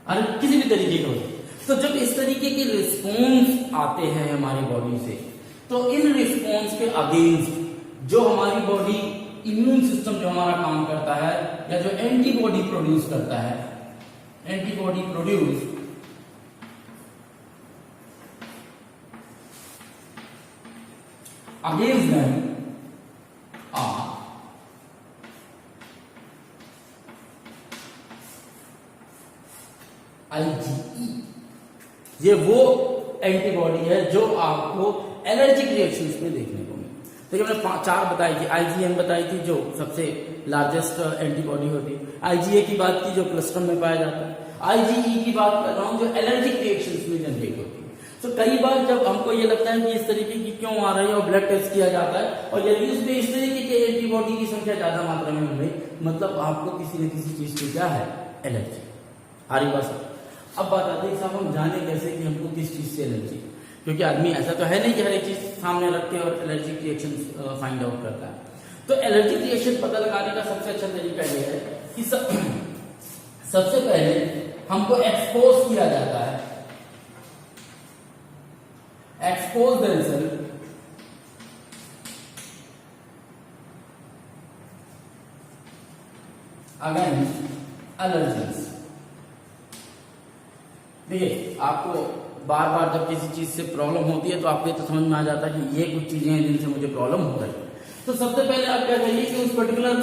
और किसी भी तरीके का हो सकता है। तो जब इस तरीके के रिस्पॉन्स आते हैं हमारी बॉडी से, तो इन रिस्पॉन्स के अगेंस्ट जो हमारी बॉडी इम्यून सिस्टम जो हमारा काम करता है, या जो एंटीबॉडी प्रोड्यूस करता है, antibody produce against them are IgE। ये वो एंटीबॉडी है जो आपको एलर्जिक रिएक्शंस में देखने को मिले। देखिए मैंने 4 बताई थी, IgM बताई थी जो सबसे लार्जेस्ट एंटीबॉडी होती है, IgA की बात की जो क्लस्टर में पाया जाता है, IgE की बात कर रहा हूं जो एलर्जिक रिएक्शंस में जनरेट होती है। तो कई बार जब हमको ये लगता है कि इस तरीके की क्यों आ रही है, और ब्लड टेस्ट किया जाता है, और यदि उसमें इस तरीके के एंटीबॉडी की संख्या ज्यादा मात्रा में मिल रही, मतलब आपको किसी न किसी चीज की क्या है, एलर्जी। आ रही बात। अब बात आती है साहब हम जाने कैसे कि हमको किस चीज से एलर्जी, क्योंकि आदमी ऐसा तो है नहीं कि हर एक चीज सामने रख के और एलर्जिक रिएक्शन फाइंड आउट करता है। तो एलर्जिक रिएक्शन पता लगाने का सबसे अच्छा तरीका यह है कि सबसे पहले हमको एक्सपोज किया जाता है, एक्सपोज देमसेल्फ अगेंस्ट एलर्जेंस। देखिए आपको बार बार जब किसी चीज से प्रॉब्लम होती है तो आपको तो समझ में आ जाता है कि ये कुछ चीजें हैं जिनसे मुझे प्रॉब्लम हो रही है। तो सबसे पहले आप क्या करिए कि उस पर्टिकुलर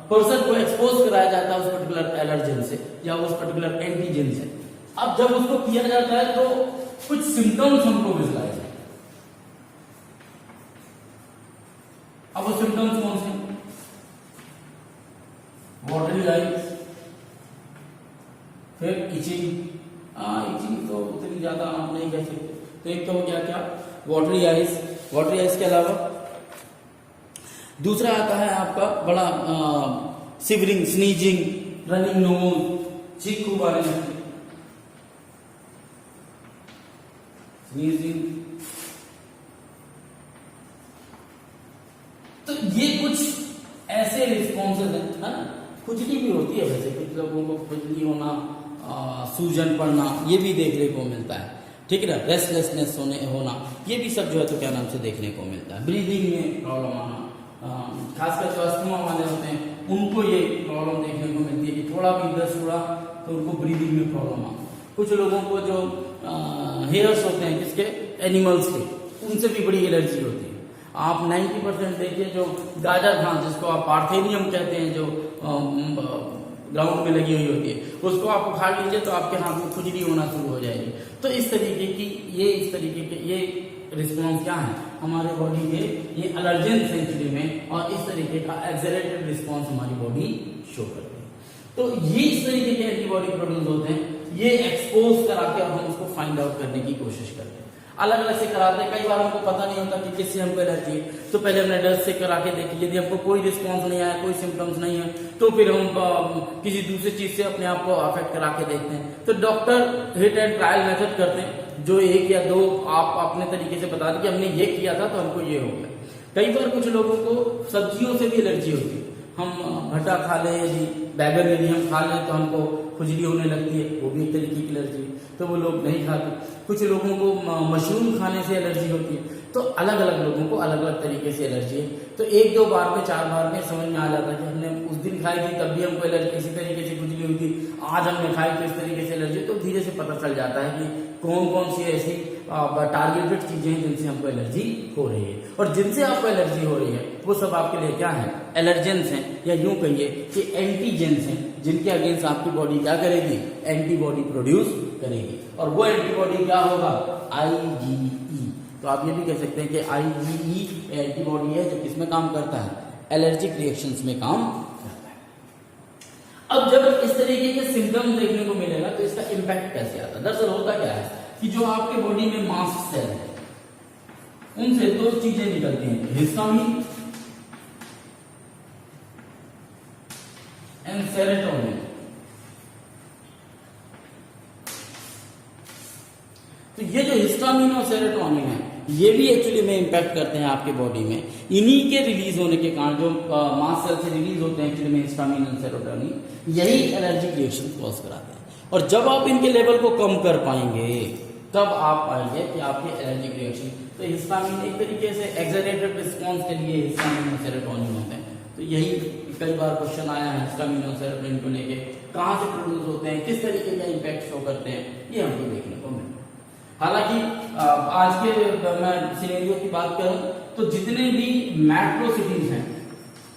पर्सन को एक्सपोज कराया जाता है उस पर्टिकुलर एलर्जन से या उस पर्टिकुलर एंटीजन से। अब जब उसको किया जाता है तो कुछ सिम्टम्स हमको विजुलाइज है। अब वो सिम्टम्स कौन से? वाटरी आईज, फिर इचिंग। इचिंग तो उतनी ज्यादा आप नहीं कह सकते, तो एक तो क्या क्या वाटरी आईज। वाटरी आईज के अलावा दूसरा आता है आपका बड़ा सिवरिंग, स्नीजिंग, रनिंग नोज, चीख खूब आने लगती, स्नीजिंग। तो ये कुछ ऐसे रिस्पॉन्सेज हैं ना। खुजली भी होती है, वैसे कुछ लोगों को खुजली होना, सूजन पड़ना, ये भी देखने को मिलता है, ठीक है ना। रेस्टलेसनेस होना, ये भी सब जो है तो क्या नाम से देखने को मिलता है। ब्रीदिंग में प्रॉब्लम आना, खासकर जो अस्थमा वाले होते हैं उनको ये प्रॉब्लम देखने को मिलती है कि थोड़ा भी दस्त हुआ तो उनको ब्रीदिंग में प्रॉब्लम आती है। कुछ लोगों को जो हेयर्स होते हैं किसके, एनिमल्स के, उनसे भी बड़ी एलर्जी होती है। आप 90% देखिए जो गाजर घास जिसको आप पार्थेनियम कहते हैं, जो ग्राउंड में लगी हुई होती है, उसको आप उखाड़ लीजिए तो आपके हाथ में खुजली होना शुरू हो जाएगी। तो इस तरीके की इस तरीके के ये रिस्पॉन्स क्या है हमारे बॉडी के, ये एलर्जेन सेंचुरी में, और इस तरीके का एक्सेलरेटेड रिस्पॉन्स हमारी बॉडी शो करती है। तो ये इस तरीके के एंटीबॉडी प्रोड्यूस होते हैं, ये एक्सपोज करा के हम उसको फाइंड आउट करने की कोशिश करते हैं। अलग अलग से कराते हैं, कई बार हमको पता नहीं होता कि किससे हमको एलर्जी है, तो पहले हमने डस्ट से करा के देखी, यदि हमको कोई रिस्पॉन्स नहीं आया, कोई सिम्टम्स नहीं है, तो फिर हम किसी दूसरी चीज से अपने आप को अफेक्ट करा के देखते हैं। तो doctor hit and trial method करते हैं, जो 1 या 2 आप अपने तरीके से बता दें कि हमने ये किया था तो हमको ये हो गया। कई बार कुछ लोगों को सब्जियों से भी एलर्जी होती है, हम भट्टा खा लें, यदि बैगन यदि हम खा लें तो हमको खुजली होने लगती है, वो भी एक तरीके की एलर्जी है, तो वो लोग नहीं खाते। कुछ लोगों को मशरूम खाने से एलर्जी होती है, तो अलग अलग लोगों को अलग अलग तरीके से एलर्जी है। तो 1-2 बार में 4 बार में समझ में आ जाता है कि हमने उस दिन खाई थी तब भी हमको एलर्जी इसी तरीके से खुजली हुई थी, आज हमने खाई तो इस तरीके से एलर्जी। तो धीरे से पता चल जाता है कि कौन कौन सी ऐसी टारगेटेड चीजें हैं जिनसे हमको एलर्जी हो रही है, और जिनसे आपको एलर्जी हो रही है वो सब आपके लिए क्या है, एलर्जेंस हैं, या यूं कहिए कि एंटीजेंस हैं, जिनके अगेंस्ट आपकी बॉडी क्या करेगी, एंटीबॉडी प्रोड्यूस करेगी। और वो एंटीबॉडी क्या होगा, IgE। तो आप ये भी कह सकते हैं कि IgE एंटीबॉडी है जो किसमें काम करता है, एलर्जिक रिएक्शंस में काम करता है। अब जब इस तरीके के सिम्टम्स देखने को मिलेगा तो इसका इम्पैक्ट कैसे आता है? दरअसल होता क्या है कि जो आपके बॉडी में मास्ट सेल है उनसे दो चीजें निकलती हैं, हिस्टामिन एंड सेरोटोनिन। तो ये जो हिस्टामिन और सेरोटोनिन है ये भी एक्चुअली में इम्पैक्ट करते हैं आपके बॉडी में। इन्हीं के रिलीज होने के कारण जो मास्ट सेल से रिलीज होते हैं एक्चुअली में हिस्टामिन और सेरोटोनिन, यही एलर्जिक रिएक्शन कॉज कराते हैं। और जब आप इनके लेवल को कम कर पाएंगे तब आप पाएंगे कि आपके एलर्जिक रिएक्शन, तो हिस्टामिन एक तरीके से एक्सैजरेटेड रिस्पॉन्स के लिए हिस्टामिन और सेरोटोनिन होते हैं। तो यही कई बार क्वेश्चन आया है हिस्टामिन और सेरोटोनिन को लेके, कहाँ से प्रोड्यूस होते हैं, किस तरीके का इम्पैक्ट शो करते हैं, ये हमको देखने को मिलता है। हालांकि आज के मैं सिनेरियो की बात करूं तो जितने भी मेट्रो सिटीज हैं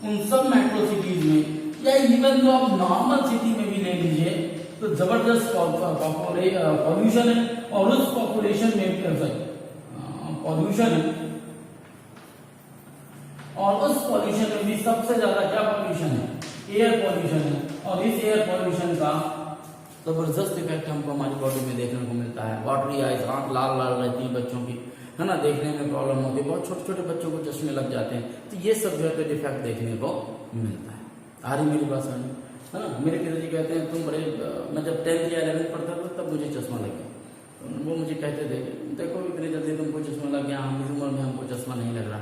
उन सब मेट्रो सिटीज में या इवन जो आप नॉर्मल सिटी में भी ले लीजिए तो जबरदस्त पॉल्यूशन है। और उस पॉपुलेशन में पॉल्यूशन है और उस पॉल्यूशन में भी सबसे ज्यादा क्या पॉल्यूशन है, एयर पॉल्यूशन है। और इस एयर पॉल्यूशन का जबरदस्त इफेक्ट हमको हमारी बॉडी में देखने को मिलता है। वाटरी आइज, आंख लाल लाल रहती है बच्चों की, है ना, देखने में प्रॉब्लम होती है, बहुत छोटे छोटे बच्चों को चश्मे लग जाते हैं। तो ये सब जो है इफेक्ट देखने को मिलता है। आ रही मेरी बात समझ, है ना। मेरे पिताजी कहते हैं तुम बड़े, मैं जब 10th या 11th पढ़ता था तब मुझे चश्मा लग गया। वो मुझे कहते थे देखो इतनी जल्दी तुमको चश्मा लग गया, हम इस उम्र में हमको चश्मा नहीं लग रहा।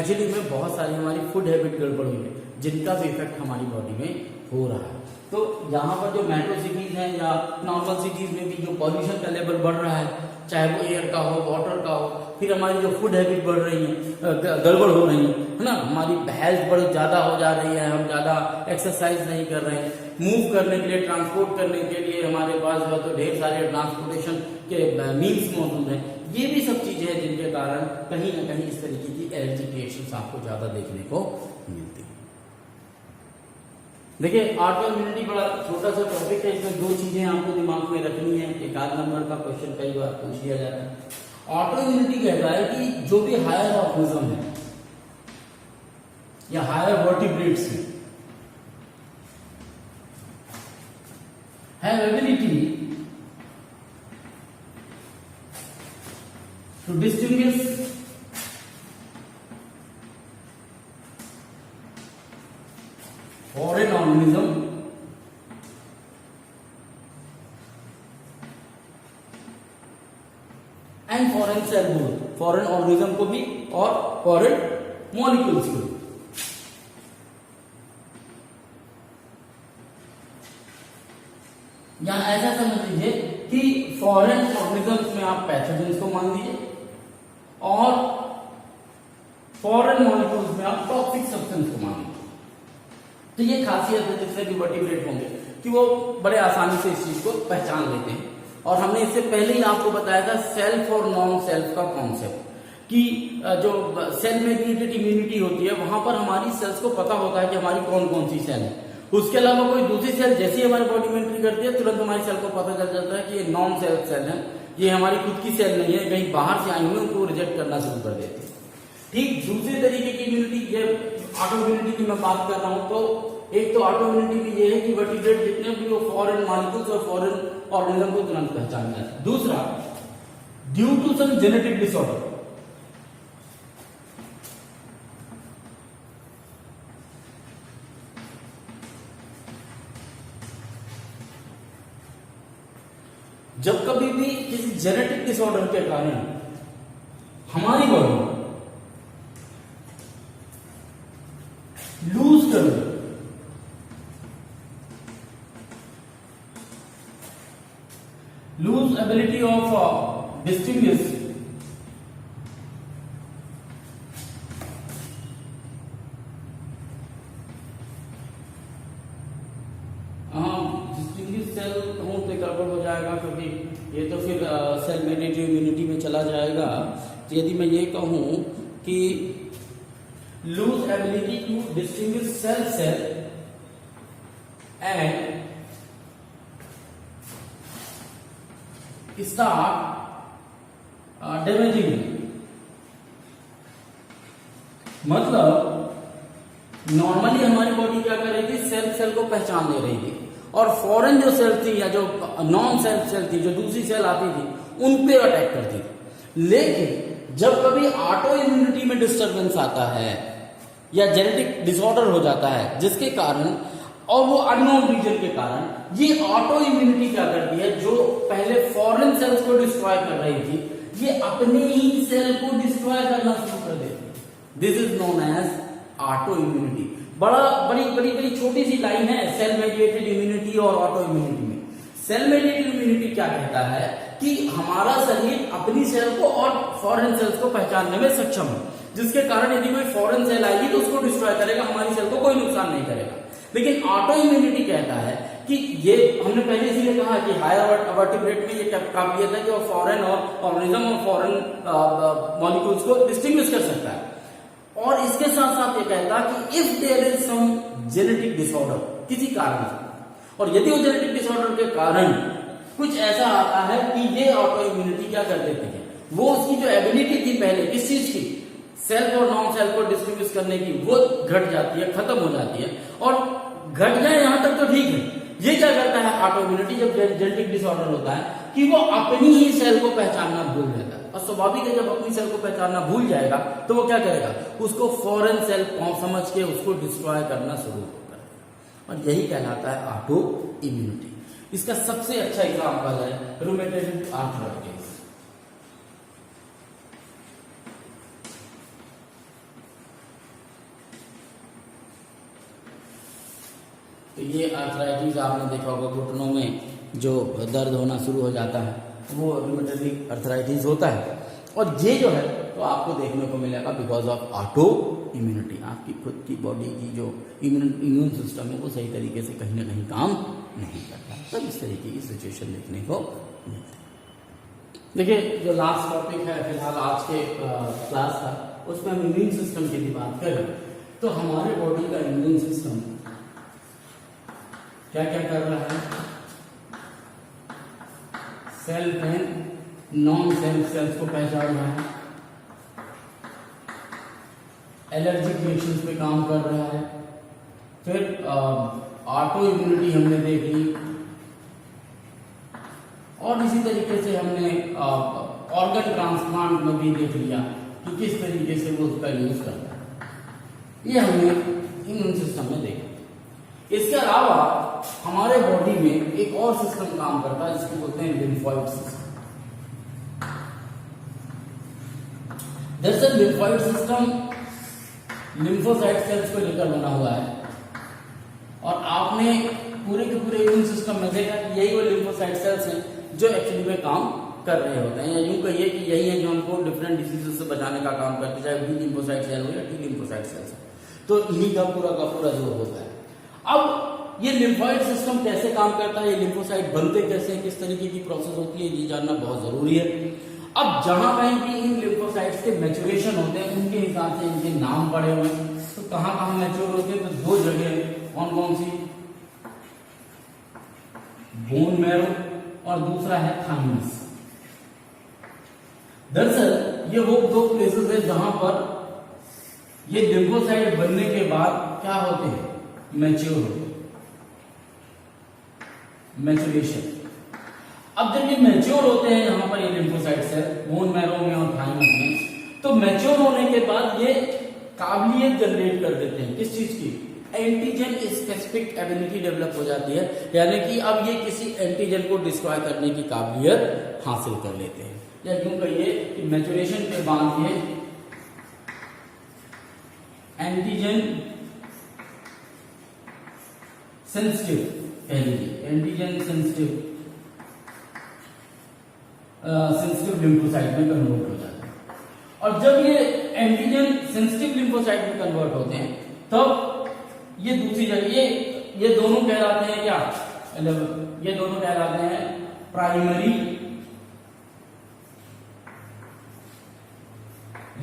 एक्चुअली में बहुत सारी हमारी फूड हैबिट गड़बड़ हुई है जिनका भी इफेक्ट हमारी बॉडी में हो रहा है। तो यहाँ पर जो मेट्रो सिटीज हैं या नॉर्मल सिटीज में भी जो पॉल्यूशन का लेवल बढ़ रहा है, चाहे वो एयर का हो, वाटर का हो, फिर हमारी जो फूड हैबिट बढ़ रही है, गड़बड़ हो रही है ना, हमारी हेल्थ बड़ी ज्यादा हो जा रही है, हम ज्यादा एक्सरसाइज नहीं कर रहे हैं, मूव करने के लिए, ट्रांसपोर्ट करने के लिए हमारे पास जो तो ढेर सारे ट्रांसपोर्टेशन के मीन्स मौजूद हैं। ये भी सब चीजें हैं जिनके कारण कहीं ना कहीं इस तरीके की एलर्जिक रिएक्शंस आपको ज्यादा देखने को मिलती है। देखिए ऑटो इम्यूनिटी बड़ा छोटा सा टॉपिक है, इसमें दो चीजें आपको दिमाग में रखनी है। एक आध नंबर का क्वेश्चन कई बार पूछ लिया जाता है। ऑटो इम्यूनिटी कहता है कि जो भी हायर ऑर्गेनिज्म है या higher vertebrates have ability to distinguish foreign organism and foreign cell both, foreign organism को भी और foreign molecules को भी। या ऐसा समझ लीजिए कि फॉरेन ऑर्गेनिजम्स में आप पैथोजेंस को मान लीजिए और फॉरेन मॉलिक्यूल्स में आप टॉक्सिक सब्सटेंस को मान लीजिए। तो ये खासियत है जिससे भी वर्टिब्रेट होंगे कि वो बड़े आसानी से इस चीज को पहचान लेते हैं। और हमने इससे पहले ही आपको बताया था सेल्फ और नॉन सेल्फ का कॉन्सेप्ट कि जो सेल मेडिएटेड इम्यूनिटी होती है वहां पर हमारी सेल्स को पता होता है कि हमारी कौन कौन सी सेल है। उसके अलावा कोई दूसरी सेल जैसे ही हमारी बॉडी में एंट्री करती है तुरंत हमारी सेल को पता चल जाता है कि ये नॉन सेल्फ सेल है, ये हमारी खुद की सेल नहीं है, कहीं बाहर से आई हुई, उनको रिजेक्ट करना शुरू कर देते हैं। ठीक दूसरे तरीके की इम्यूनिटी, ये ऑटो इम्यूनिटी की मैं बात कर रहा हूं, तो एक तो ऑटो इम्यूनिटी में ये है कि वर्टिब्रेट जितने भी वो फॉरेन मॉलिक्यूल्स और फॉरेन ऑर्गेनिज्म को तुरंत पहचान जाता है। दूसरा, due to some genetic disorder, जब कभी भी किसी जेनेटिक डिसऑर्डर के कारण हमारी बॉडी लूज कर दे, loose ability of distinguish self कहूं तो गड़बड़ हो जाएगा क्योंकि ये तो फिर सेल मेडिएटेड इम्यूनिटी में चला जाएगा। तो यदि मैं ये कहूं कि lose ability to distinguish cell and start damaging मतलब नॉर्मली हमारी बॉडी क्या कर रही थी, सेल को पहचान ले रही थी, और फॉरेन जो सेल थी या जो नॉन सेल थी, जो दूसरी सेल आती थी, उन पे अटैक करती थी। लेकिन जब कभी ऑटो इम्यूनिटी में डिस्टरबेंस आता है या जेनेटिक डिसऑर्डर हो जाता है जिसके कारण, और वो अननोन रीजन के कारण, ये ऑटो इम्यूनिटी क्या करती है, जो पहले फॉरेन सेल्स को डिस्ट्रॉय कर रही थी, ये अपने ही सेल को डिस्ट्रॉय करना शुरू कर देती है। This is known as auto immunity. बड़ी छोटी सी लाइन है सेल मेडिएटेड इम्यूनिटी और ऑटो इम्यूनिटी में। सेल मेडिएटेड इम्यूनिटी क्या कहता है कि हमारा शरीर अपनी सेल को और फॉरेन सेल्स को पहचानने में सक्षम है, जिसके कारण यदि कोई फॉरेन सेल आएगी तो उसको डिस्ट्रॉय करेगा, हमारी सेल को कोई नुकसान नहीं करेगा। लेकिन ऑटो इम्यूनिटी कहता है कि ये हमने पहले इसीलिए कहा कि हायर वर्टिब्रेट में ये काबिलियत है कि वो फॉरेन ऑर्गेनिज्म और फॉरेन मॉलिक्यूल्स को डिस्टिंग्विश कर सकता है। और इसके साथ साथ ये कहता है कि if there is some genetic disorder किसी कारण से, और यदि वो जेनेटिक डिसऑर्डर के कारण कुछ ऐसा आता है कि ये ऑटो इम्यूनिटी क्या कर देती है, वो उसकी जो एबिलिटी थी पहले किस चीज की, सेल और नॉन सेल को डिस्ट्रीब्यूट करने की, वो घट जाती है, खत्म हो जाती है। और घट जाए यहां तक तो ठीक है, ये क्या करता है ऑटो इम्यूनिटी, जब जेनेटिक डिसऑर्डर होता है कि वो अपनी ही सेल को पहचानना भूल जाता है। और स्वाभाविक है जब अपनी सेल को पहचानना भूल जाएगा तो वो क्या करेगा, उसको फॉरेन सेल समझ के उसको डिस्ट्रॉय करना शुरू कर देगा, और यही कहलाता है ऑटो इम्यूनिटी। इसका सबसे अच्छा एग्जाम्पल है रूमेटॉइड आर्थराइटिस। तो ये आर्थराइटिस आपने देखा होगा, घुटनों में जो दर्द होना शुरू हो जाता है वो रूमेटॉइड आर्थराइटिस होता है। और ये जो है तो आपको देखने को मिलेगा बिकॉज ऑफ ऑटो इम्यूनिटी। आपकी खुद की बॉडी की जो इम्यून सिस्टम है वो सही तरीके से कहीं ना कहीं काम नहीं करता, तब इस तरीके की सिचुएशन देखने को मिलती है। देखिए जो लास्ट टॉपिक है फिलहाल आज के क्लास का, उसमें हम इम्यून सिस्टम की भी बात करें तो हमारे बॉडी का इम्यून सिस्टम क्या क्या कर रहा है, self and non self cells को पहचान रहा है, एलर्जिक रिएक्शंस पे काम कर रहा है, फिर ऑटो इम्यूनिटी हमने देख ली, और इसी तरीके से हमने ऑर्गन ट्रांसप्लांट में भी देख लिया कि किस तरीके से वो उसका यूज करता है। ये हमने इम्यून सिस्टम में देखा। इसके अलावा हमारे बॉडी में एक और सिस्टम काम करता है जिसको बोलते हैं लिम्फोइड सिस्टम। दरअसल लिम्फोइड सिस्टम लिम्फोसाइट सेल्स को लेकर बना हुआ है, और आपने पूरे के पूरे इम्यून सिस्टम में देखा कि यही वो लिम्फोसाइट सेल्स हैं जो एक्चुअली में काम कर रहे होते हैं, या यूं कहिए कि यही है जो हमको डिफरेंट डिसीजेस से बचाने का काम करते हैं, चाहे बी लिम्फोसाइट सेल हो या टी लिम्फोसाइट सेल्स हो। तो इन्हीं का पूरा जोर होता है। अब ये लिम्फोइड सिस्टम कैसे काम करता है, ये लिम्फोसाइट बनते कैसे हैं, किस तरीके की प्रोसेस होती है, ये जानना बहुत जरूरी है। अब जहां कहीं भी इन लिम्फोसाइट्स के मैच्योरेशन होते हैं उनके हिसाब से इनके नाम पड़े हुए हैं। तो कहां मैच्योर होते हैं, तो दो जगह, कौन सी, बोन मैरो और दूसरा है थाइमस। दरअसल ये वो दो प्लेसेस है जहां पर ये लिम्फोसाइट बनने के बाद क्या होते हैं, मैच्योर होते हैं, मैच्योरेशन। अब जब ये मैच्योर होते हैं यहाँ पर ये लिम्फोसाइट सेल बोन मैरो में और थाइमस में, तो मैच्योर होने के बाद ये काबिलियत जनरेट कर देते हैं किस चीज की, एंटीजन स्पेसिफिक एबिलिटी डेवलप हो जाती है, यानी कि अब ये किसी एंटीजन को डिस्ट्रॉय करने की काबिलियत हासिल कर लेते हैं। या यूं कहिए कि मैच्योरेशन के बाद ये एंटीजन सेंसिटिव कह लीजिए, एंटीजन सेंसिटिव लिम्फोसाइट में कन्वर्ट हो जाते हैं। और जब ये एंटीजन सेंसिटिव लिम्फोसाइट में कन्वर्ट होते हैं तब ये दूसरी जगह ये दोनों कहलाते हैं क्या, ये दोनों कहलाते हैं प्राइमरी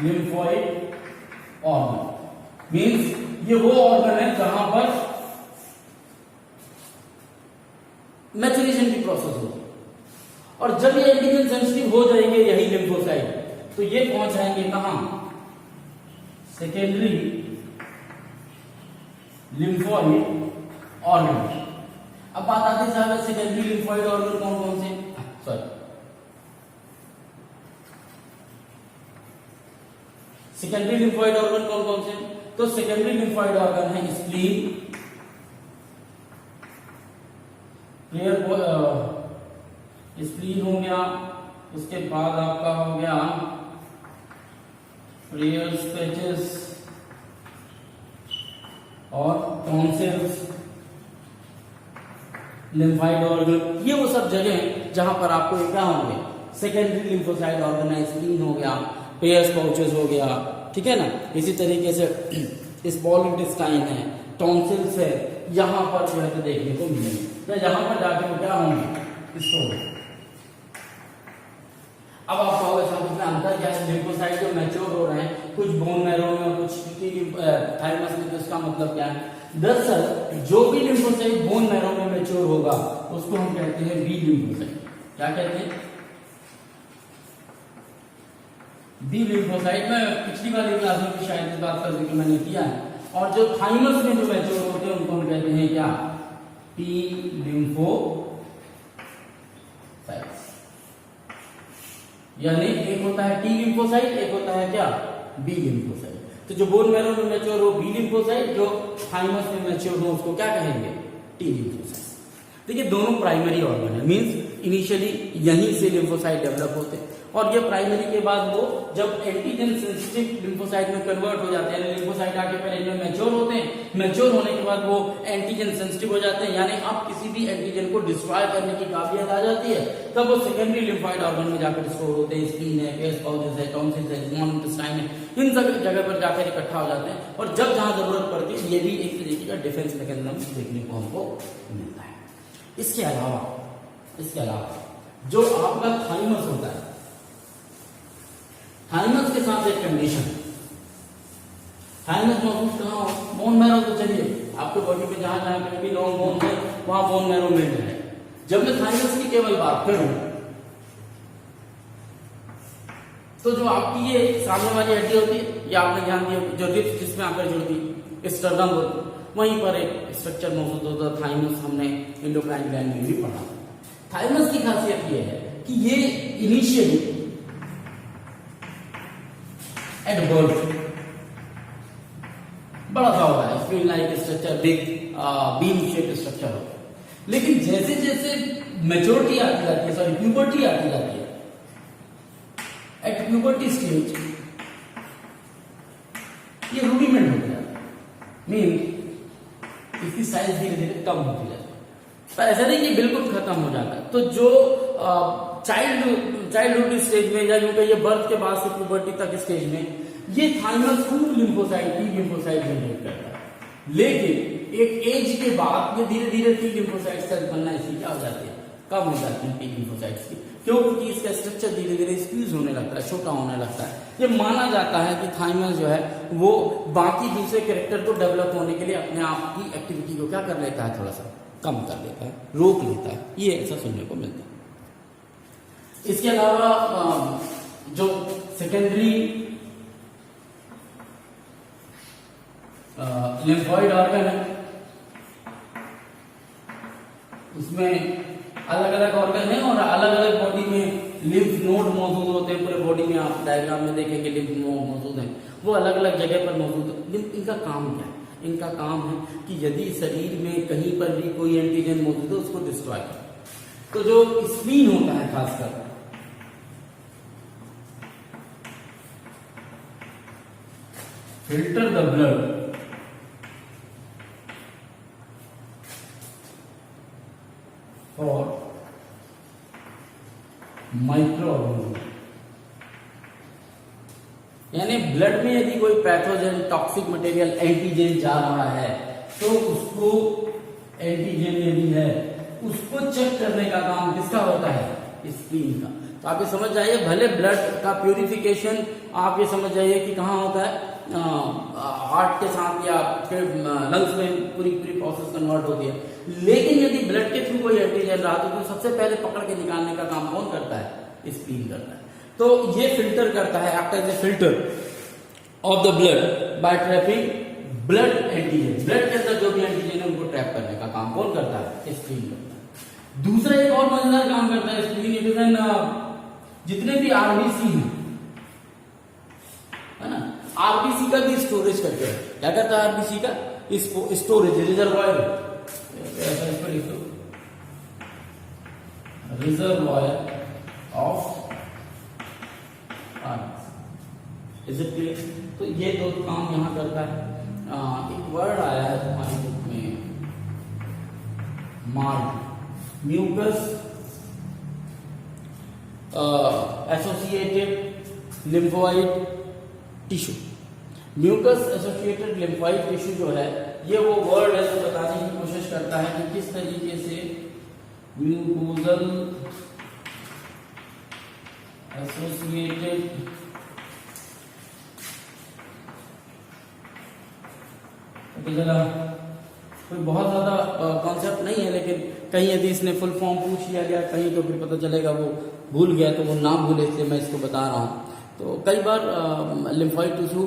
लिम्फोइड ऑर्गन। मींस ये वो ऑर्गन है जहां पर मैच्योरेशन की प्रोसेस होती है। और जब ये एंटीजन सेंसिटिव हो जाएंगे यही लिम्फोसाइट, तो ये पहुंच जाएंगे कहां, सेकेंडरी लिम्फोइड ऑर्गन। अब बात आती है साहब सेकेंडरी लिम्फोइड ऑर्गन कौन कौन से, सॉरी सेकेंडरी लिम्फोइड ऑर्गन कौन कौन से, तो सेकेंडरी लिम्फोइड ऑर्गन है स्प्लीन, स्प्लीन हो गया, उसके बाद आपका हो गया प्रेयर्स पैचेस और टॉन्सिल्स, लिम्फाइड ऑर्गन, ये वो सब जगह हैं जहां पर आपको क्या होंगे सेकेंडरी लिम्फोसाइट ऑर्गन है, स्प्लीन हो गया, पेयर्स पाउचेस हो गया, ठीक है ना। इसी तरीके से स्मॉल इंटेस्टाइन है, टॉन्सिल्स है, यहां पर जो है तो देखने को मिलेंगे, या यहां पर जाके वो क्या होंगे स्टोर। अब आप कहोगे साहब इसमें अंतर क्या है, लिम्फोसाइट जो मैच्योर हो रहे हैं कुछ बोन मैरो में और कुछ थाइमस में, तो इसका मतलब क्या है, दरअसल जो भी लिम्फोसाइट बोन मैरो में मैच्योर होगा उसको हम कहते हैं बी लिम्फोसाइट। क्या कहते हैं, बी लिम्फोसाइट। में पिछली वाली क्लास में भी शायद इस बात का जिक्र मैंने किया है। और जो थाइमस में जो मैच्योर होते हैं उनको हम कहते हैं क्या, टी लिम्फोसाइट्स। यानी एक होता है टी लिम्फोसाइट, एक होता है क्या, बी लिम्फोसाइट। तो जो बोन मैरो में मैच्योर हो बी लिम्फोसाइट, जो थाइमस में मैच्योर हो उसको क्या कहेंगे, टी लिम्फोसाइट। देखिए दोनों प्राइमरी ऑर्गन है, मींस इनिशियली यहीं से लिम्फोसाइट डेवलप होते हैं और ये प्राइमरी के बाद वो जब एंटीजन सेंसिटिव लिम्फोसाइट में कन्वर्ट हो जाते हैं, लिम्फोसाइट आके पहले इनमें मैच्योर होते हैं, मैच्योर होने के बाद वो एंटीजन सेंसिटिव हो जाते हैं, यानी अब किसी भी एंटीजन को डिस्ट्रॉय करने की काबिलियत आ जाती है, तब वो सेकेंडरी लिम्फोइड ऑर्गन में जाकर स्टोर होते हैं, स्प्लीन है, पेयर्स पाउचेस है, टॉन्सिल्स है, स्मॉल इंटेस्टाइन है, इन सब जगह पर जाकर इकट्ठा हो जाते हैं और जब जहां जरूरत पड़ती है ये भी एक तरीके का डिफेंस मैकेनिज्म देखने को हमको मिलता है। इसके अलावा जो आपका थाइमस होता है, थाइमस के साथ एक कंडीशन, थाइमस मौजूद कहाँ हो, बोन मैरो। तो चलिए आपके बॉडी में जहां जहां पे भी लॉन्ग बोन है वहां बोन मैरो मिल जाए। जब मैं थाइमस की केवल बात करूं तो जो आपकी ये सामने वाली हड्डी होती है, ये आपने ध्यान दिया जो रिब्स जिसमें आकर जुड़ती है, स्टर्नम होती है, वहीं पर एक स्ट्रक्चर मौजूद होता है थाइमस। हमने एंडोक्राइन ग्लैंड में भी पढ़ा। थाइमस की खासियत ये है कि ये इनिशियली एट बर्थ बड़ा सा होता है, spring like structure, big beam shape structure होता है, लेकिन जैसे जैसे मेच्योरिटी आती जाती है, सॉरी प्यूबर्टी आती जाती है, एट प्यूबर्टी स्टेज ये रूडिमेंट हो जाता है, मीन इसकी साइज धीरे धीरे कम होती जाती है। पर ऐसा नहीं कि बिल्कुल खत्म हो जाता है। तो जो चाइल्डहुड स्टेज में या यूं कहिए बर्थ के बाद से प्यूबर्टी तक स्टेज में ये थाइमस खूब लिम्फोसाइट टी लिम्फोसाइट जनरेट करता है, लेकिन एक एज के बाद ये धीरे धीरे टी लिम्फोसाइट सेल बनना इसकी क्या हो जाती है, कम हो जाती है टी लिम्फोसाइट्स की। क्यों, क्योंकि इसका स्ट्रक्चर धीरे धीरे स्क्वीज होने लगता है, छोटा होने लगता है। ये माना जाता है कि थाइमस जो है वो बाकी दूसरे कैरेक्टर को डेवलप होने के लिए अपने आप की एक्टिविटी को क्या कर लेता है, थोड़ा सा कम कर लेता है, रोक लेता है, ये ऐसा सुनने को मिलता है। इसके अलावा जो सेकेंडरी लिम्फोइड ऑर्गन है उसमें अलग अलग ऑर्गन है और अलग अलग बॉडी में लिम्फ नोड मौजूद होते हैं। पूरे बॉडी में आप डायग्राम में देखेंगे लिम्फ नोड मौजूद है, वो अलग अलग जगह पर मौजूद है। इनका काम क्या है, इनका काम है कि यदि शरीर में कहीं पर भी कोई एंटीजन मौजूद है उसको डिस्ट्रॉय करे। तो जो स्प्लीन होता है खासकर, फिल्टर द ब्लड और माइक्रो ऑर्गेनिज्म, यानी ब्लड में यदि कोई पैथोजन टॉक्सिक मटेरियल एंटीजन जा रहा है तो उसको एंटीजन यदि है उसको चेक करने का काम किसका होता है, स्प्लीन का। तो आप ये समझ जाइए, भले ब्लड का प्यूरिफिकेशन आप ये समझ जाइए कि कहाँ होता है, हार्ट के साथ या फिर लंग्स में पूरी प्रोसेस कन्वर्ट होती है, लेकिन यदि ब्लड के थ्रू कोई एंटीजन रहा तो सबसे पहले पकड़ के निकालने का काम कौन करता है, स्प्लीन करता है। तो ये फिल्टर करता है, act as a filter of the blood by trapping blood antigen. Blood के अंदर जो भी एंटीजन है उनको ट्रैप करने का काम कौन करता है? स्क्रीन करता है। दूसरा एक और मजेदार काम करता है स्क्रीन, इट इज एन जितने भी आरबीसी हैं, है ना, आरबीसी का भी स्टोरेज करके है। क्या करता है आरबीसी का? Storage, reservoir, reservoir of RBC. Is it clear? तो ये दो काम यहां करता है। एक वर्ड आया है तुम्हारी बुक में, MALT, mucus associated lymphoid tissue. Mucus associated lymphoid tissue जो है, ये वो वर्ड है जो बताने की कोशिश करता है कि किस तरीके से म्यूकोजल एसोसिएटेड जरा कोई बहुत ज्यादा कॉन्सेप्ट नहीं है, लेकिन कहीं यदि इसने फुल फॉर्म पूछ लिया गया कहीं तो फिर पता चलेगा वो भूल गया, तो वो नाम भूले, इसलिए मैं इसको बता रहा हूँ। तो कई बार लिम्फोइड टिश्यू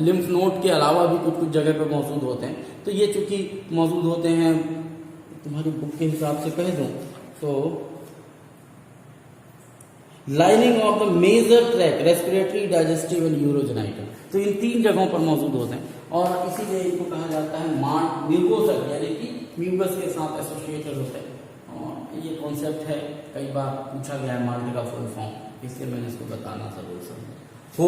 लिम्फ नोड के अलावा भी कुछ कुछ जगह पे मौजूद होते हैं। तो ये चूंकि मौजूद होते हैं, तुम्हारी बुक के हिसाब से कह दूं तो lining of the major tract, respiratory, digestive and urogenital. तो इन तीन जगहों पर मौजूद होते हैं और इसीलिए इनको कहा जाता है मार्ड म्यूकोसल, यानी कि म्यूकस के साथ एसोसिएटेड होते हैं। और ये कॉन्सेप्ट है, कई बार पूछा गया है मार्ड का फुल फॉर्म, इसलिए मैंने इसको बताना जरूर समझा। तो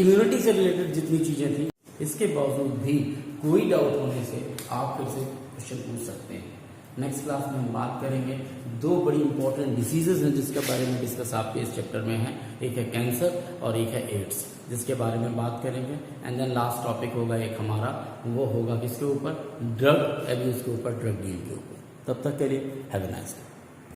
इम्यूनिटी से रिलेटेड जितनी चीजें थी, इसके बावजूद भी कोई डाउट होने से आप फिर से क्वेश्चन पूछ सकते हैं। नेक्स्ट क्लास में हम बात करेंगे दो बड़ी इंपॉर्टेंट डिसीजेज हैं जिसके बारे में डिस्कस आपके इस चैप्टर में है। एक है कैंसर और एक है एड्स, जिसके बारे में बात करेंगे। एंड देन लास्ट टॉपिक होगा एक हमारा, वो होगा किसके ऊपर? ड्रग एब्यूज के ऊपर, ड्रग डील के ऊपर। तब तक के लिए हैव अ नाइस डे।